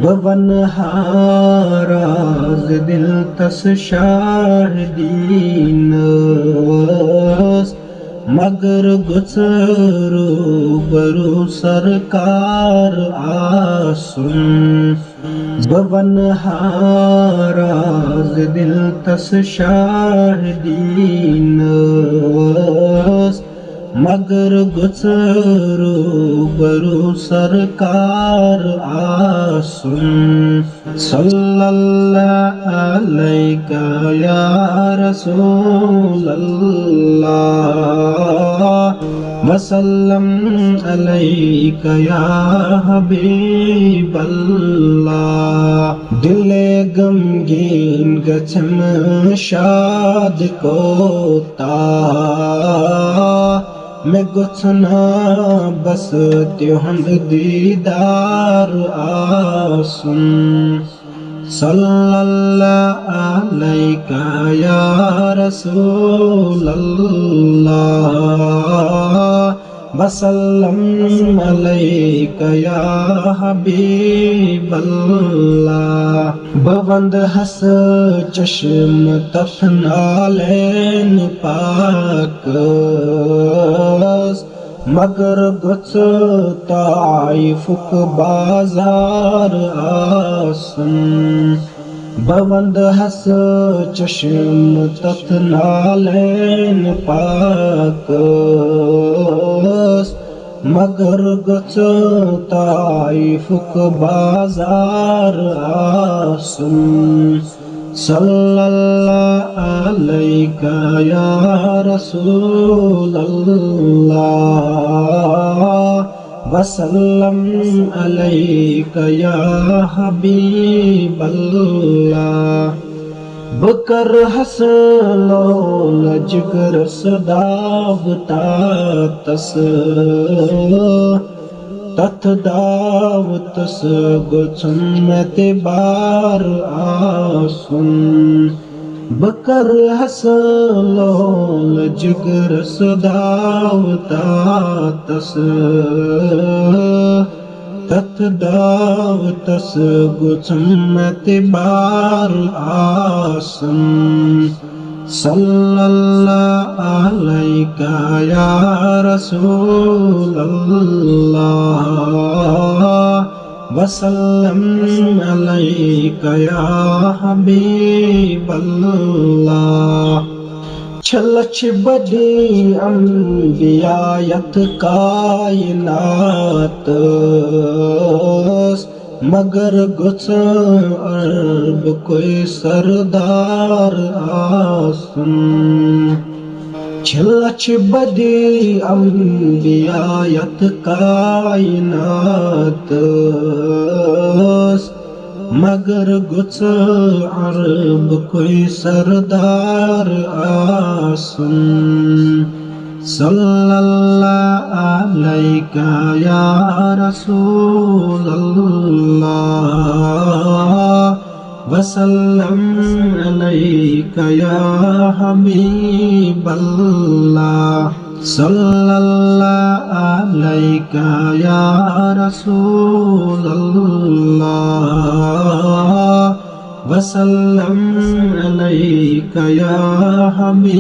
बवनहाराज दिल तस शाहदीनस मगर गुजरो बरु सरकार आसुन बवनहाराज दिल तस शाहदीनस मगर गुजरो बरु सरकार आसुन सल्लल्लाहु अलैका या रसूलल्लाह वसल्लम अलैका या हबीबल्लाह। दिले गमगीन गचम शाद कोता मैं गुच्छना बस त्योहंद दीदार आसुन सल्लल्लाहु अलैका या रसूलल्लाह वसल्लम अलैका या हबीबल्लाह। बवंद हस चश्म तफनालेन पाक मगर गुच ताइफुक बाजार आसुन बवंद हस चश्म तफनालेन पाक मगर गुच ताइफुक बाजार आसुन सल्लल्लाहु अलैका या रसूलल्लाह वसल्लम अलैका या हबीबल्लाह। बकर हसलो लजगर सदावता तस तथ दावतस गुच्छन में बार आसुन बकर हसलो लजगर सदावता तस तथ दावतस गुच्छन में बार आसुन सल्लल्लाहु अलैका या रसूलल्लाह वसल्लम अलैका या हबीबल्लाह। छलछ बड़ी अंबियायत कायनात मगर गुच अरब कोई सरदार आसुन छलछ बड़ी अंबियायत कायनात मगर गुच अरब कोई सरदार आसुन सल्लल्लाहु अलैका या रसूलल्लाह वसल्लम अलैका या हबीबल्लाह सल्लल्लाहु अलैका या रसूलल्लाह वसल्लम अलैका या हबीबल्लाह।